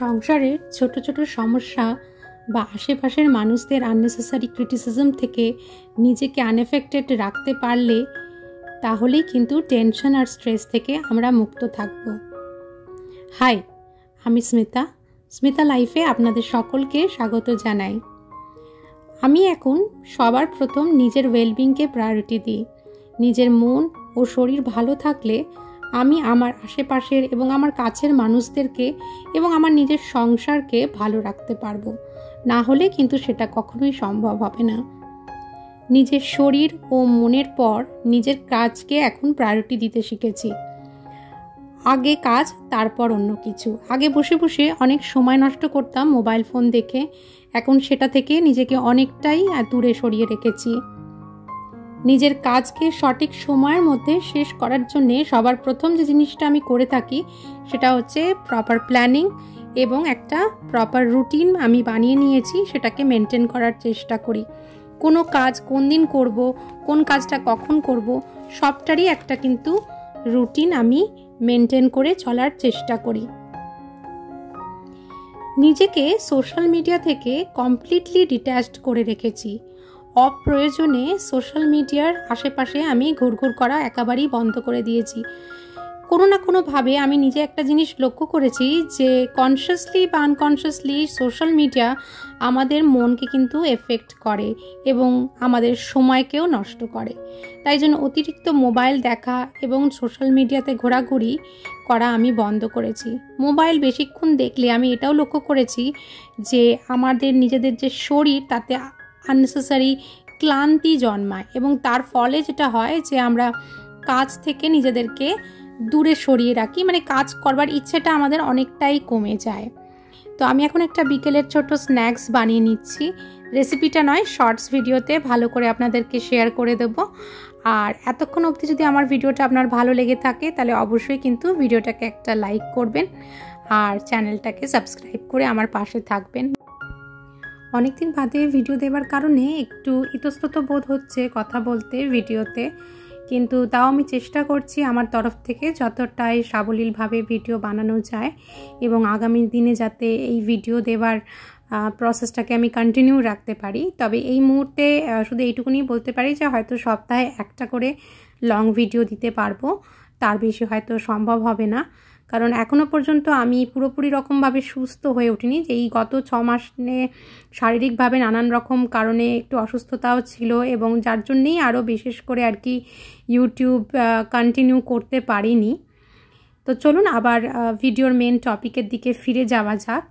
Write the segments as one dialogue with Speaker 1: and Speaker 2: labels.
Speaker 1: সংসারের ছোট ছোট সমস্যা বা আশেপাশের মানুষদের আননেসেসারি ক্রিটিসিজম থেকে নিজেকে আনএফেক্টেড রাখতে পারলে তাহলেই কিন্তু টেনশন আর স্ট্রেস থেকে আমরা মুক্ত থাকব। হাই, আমি স্মিতা লাইফে আপনাদের সকলকে স্বাগত জানাই। আমি এখন সবার প্রথম নিজের ওয়েলবিংকে প্রায়োরিটি দিই। নিজের মন ও শরীর ভালো থাকলে আমি আমার আশেপাশের এবং আমার কাছের মানুষদেরকে এবং আমার নিজের সংসারকে ভালো রাখতে পারবো। না হলে কিন্তু সেটা কখনোই সম্ভব হবে না। নিজের শরীর ও মনের পর নিজের কাজকে এখন প্রায়োরিটি দিতে শিখেছি। আগে কাজ, তারপর অন্য কিছু। আগে বসে বসে অনেক সময় নষ্ট করতাম মোবাইল ফোন দেখে, এখন সেটা থেকে নিজেকে অনেকটাই দূরে সরিয়ে রেখেছি। নিজের কাজকে সঠিক সময়ের মধ্যে শেষ করার জন্যে সবার প্রথম যে জিনিসটা আমি করে থাকি সেটা হচ্ছে প্রপার প্ল্যানিং এবং একটা প্রপার রুটিন আমি বানিয়ে নিয়েছি, সেটাকে মেনটেন করার চেষ্টা করি। কোনো কাজ কোন দিন করব, কোন কাজটা কখন করব, সবটারই একটা কিন্তু রুটিন আমি মেনটেন করে চলার চেষ্টা করি। নিজেকে সোশ্যাল মিডিয়া থেকে কমপ্লিটলি ডিট্যাচড করে রেখেছি। অপ্রয়োজনে সোশ্যাল মিডিয়ার আশেপাশে আমি ঘুরঘুর করা একেবারেই বন্ধ করে দিয়েছি। কোনো না কোনোভাবে আমি নিজে একটা জিনিস লক্ষ্য করেছি যে কনসিয়াসলি বা আনকনসিয়াসলি সোশ্যাল মিডিয়া আমাদের মনকে কিন্তু এফেক্ট করে এবং আমাদের সময়কেও নষ্ট করে। তাই জন্য অতিরিক্ত মোবাইল দেখা এবং সোশ্যাল মিডিয়াতে ঘোরাঘুরি করা আমি বন্ধ করেছি। মোবাইল বেশিক্ষণ দেখলে আমি এটাও লক্ষ্য করেছি যে আমাদের নিজেদের যে শরীর তাতে আননেসেসারি ক্লান্তি জন্মায় এবং তার ফলে যেটা হয় যে আমরা কাজ থেকে নিজেদেরকে দূরে সরিয়ে রাখি, মানে কাজ করবার ইচ্ছেটা আমাদের অনেকটাই কমে যায়। তো আমি এখন একটা বিকেলের ছোট স্ন্যাক্স বানিয়ে নিচ্ছি। রেসিপিটা নয়, শর্টস ভিডিওতে ভালো করে আপনাদেরকে শেয়ার করে দেব। আর এতক্ষণ অবধি যদি আমার ভিডিওটা আপনার ভালো লেগে থাকে তাহলে অবশ্যই কিন্তু ভিডিওটাকে একটা লাইক করবেন আর চ্যানেলটাকে সাবস্ক্রাইব করে আমার পাশে থাকবেন। অনেকদিন বাদে ভিডিও দেওয়ার কারণে একটু ইতস্তত বোধ হচ্ছে কথা বলতে ভিডিওতে, কিন্তু তাও আমি চেষ্টা করছি আমার তরফ থেকে যতটাই সাবলীলভাবে ভিডিও বানানো যায় এবং আগামী দিনে যাতে এই ভিডিও দেওয়ার প্রসেসটাকে আমি কন্টিনিউ রাখতে পারি। তবে এই মুহূর্তে শুধু এইটুকুনি বলতে পারি যে হয়তো সপ্তাহে একটা করে লং ভিডিও দিতে পারবো, তার বেশি হয়তো সম্ভব হবে না। কারণ এখনও পর্যন্ত আমি পুরোপুরি রকমভাবে সুস্থ হয়ে উঠিনি। যে এই গত 6 মাসে শারীরিকভাবে নানান রকম কারণে একটু অসুস্থতাও ছিল এবং যার জন্যেই আরও বিশেষ করে আর কি ইউটিউব কন্টিনিউ করতে পারিনি। তো চলুন আবার ভিডিওর মেন টপিকের দিকে ফিরে যাওয়া যাক।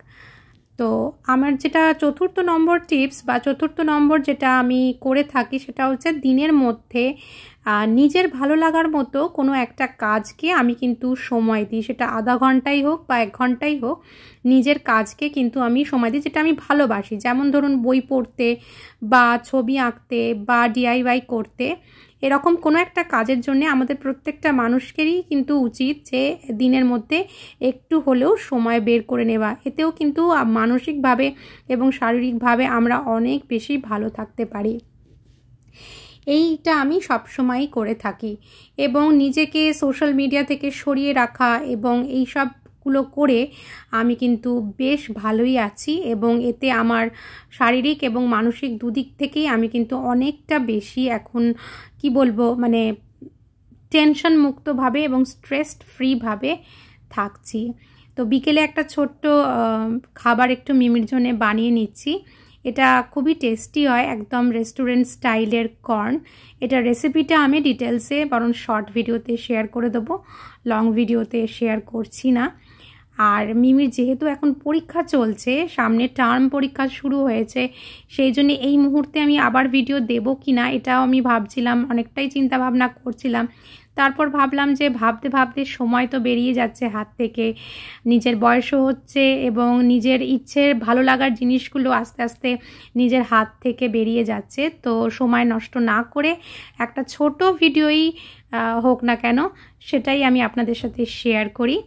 Speaker 1: তো আমার যেটা চতুর্থ নম্বর টিপস বা চতুর্থ নম্বর যেটা আমি করে থাকি সেটা হচ্ছে দিনের মধ্যে নিজের ভালো লাগার মতো কোনো একটা কাজকে আমি কিন্তু সময় দিই। সেটা আধা ঘন্টাই হোক বা 1 ঘন্টাই হোক, নিজের কাজকে কিন্তু আমি সময় দিই যেটা আমি ভালোবাসি। যেমন ধরুন বই পড়তে বা ছবি আঁকতে বা DIY করতে, এরকম কোনো একটা কাজের জন্য আমাদের প্রত্যেকটা মানুষকেরই কিন্তু উচিত যে দিনের মধ্যে একটু হলেও সময় বের করে নেওয়া। এতেও কিন্তু মানসিকভাবে এবং শারীরিকভাবে আমরা অনেক বেশি ভালো থাকতে পারি। এইটা আমি সবসময়ই করে থাকি এবং নিজেকে সোশ্যাল মিডিয়া থেকে সরিয়ে রাখা এবং এই সবগুলো করে আমি কিন্তু বেশ ভালোই আছি এবং এতে আমার শারীরিক এবং মানসিক দুদিক থেকেই আমি কিন্তু অনেকটা বেশি এখন কি বলবো, মানে টেনশন মুক্তভাবে এবং স্ট্রেস ফ্রিভাবে থাকছি। তো বিকেলে একটা ছোট্ট খাবার একটু মিমির জন্য বানিয়ে নিচ্ছি। এটা খুবই টেস্টি হয়, একদম রেস্টুরেন্ট স্টাইলের কর্ন। এটা রেসিপিটা আমি ডিটেলসে বরং শর্ট ভিডিওতে শেয়ার করে দেবো, লং ভিডিওতে শেয়ার করছি না। আর মিমির যেহেতু এখন পরীক্ষা চলছে, সামনে টার্ম পরীক্ষা শুরু হয়েছে, সেই জন্য এই মুহূর্তে আমি আবার ভিডিও দেব কি না এটাও আমি ভাবছিলাম, অনেকটাই চিন্তা ভাবনা করছিলাম। তারপর ভাবলাম যে ভাবতে ভাবতে সময় তো বেরিয়ে যাচ্ছে হাত থেকে, নিজের বয়সও হচ্ছে এবং নিজের ইচ্ছের ভালো লাগার জিনিসগুলো আস্তে আস্তে নিজের হাত থেকে বেরিয়ে যাচ্ছে। তো সময় নষ্ট না করে একটা ছোট ভিডিওই হোক না কেন সেটাই আমি আপনাদের সাথে শেয়ার করি।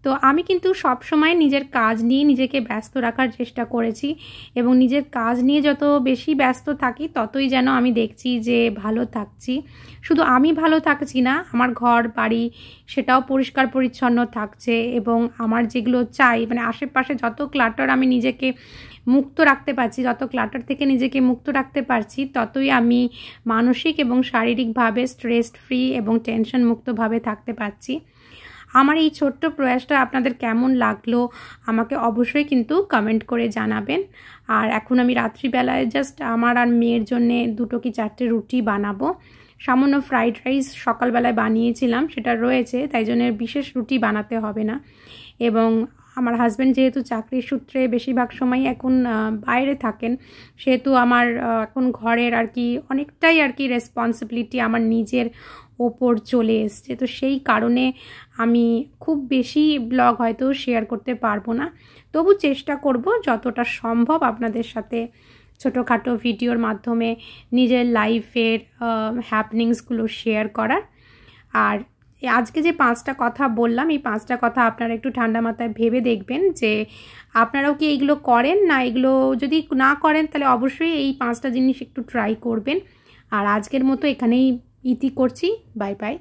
Speaker 1: তো আমি কিন্তু সব সময় নিজের কাজ নিয়ে নিজেকে ব্যস্ত রাখার চেষ্টা করেছি এবং নিজের কাজ নিয়ে যত বেশি ব্যস্ত থাকি ততই যেন আমি দেখছি যে ভালো থাকছি। শুধু আমি ভালো থাকছি না, আমার ঘর বাড়ি সেটাও পরিষ্কার পরিচ্ছন্ন থাকছে এবং আমার যেগুলো চাই মানে আশেপাশে যত ক্লাটার আমি নিজেকে মুক্ত রাখতে পারছি, যত ক্লাটার থেকে নিজেকে মুক্ত রাখতে পারছি ততই আমি মানসিক এবং শারীরিকভাবে স্ট্রেস ফ্রি এবং টেনশন মুক্তভাবে থাকতে পারছি। আমার এই ছোট্ট প্রয়াসটা আপনাদের কেমন লাগলো আমাকে অবশ্যই কিন্তু কমেন্ট করে জানাবেন। আর এখন আমি রাত্রিবেলায় জাস্ট আমার আর মেয়ের জন্যে 2 কি 4টে রুটি বানাবো। সামান্য ফ্রাইড রাইস সকালবেলায় বানিয়েছিলাম, সেটা রয়েছে, তাই জন্য বিশেষ রুটি বানাতে হবে না। এবং আমার হাজব্যান্ড যেহেতু চাকরির সূত্রে বেশিরভাগ সময় এখন বাইরে থাকেন, সেহেতু আমার এখন ঘরের আর কি অনেকটাই আর কি রেসপন্সিবিলিটি আমার নিজের ওপর চলে এসছে। তো সেই কারণে আমি খুব বেশি ব্লগ হয়তো শেয়ার করতে পারবো না, তবু চেষ্টা করব যতটা সম্ভব আপনাদের সাথে ছোটোখাটো ভিডিওর মাধ্যমে নিজের লাইফের হ্যাপনিংসগুলো শেয়ার করার। আর আজকে যে 5টা কথা বললাম, এই 5টা কথা আপনারা একটু ঠান্ডা মাথায় ভেবে দেখবেন যে আপনারাও কি এইগুলো করেন, না এগুলো যদি না করেন তাহলে অবশ্যই এই 5টা জিনিস একটু ট্রাই করবেন। আর আজকের মতো এখানেই ইতি করছি। Bye bye.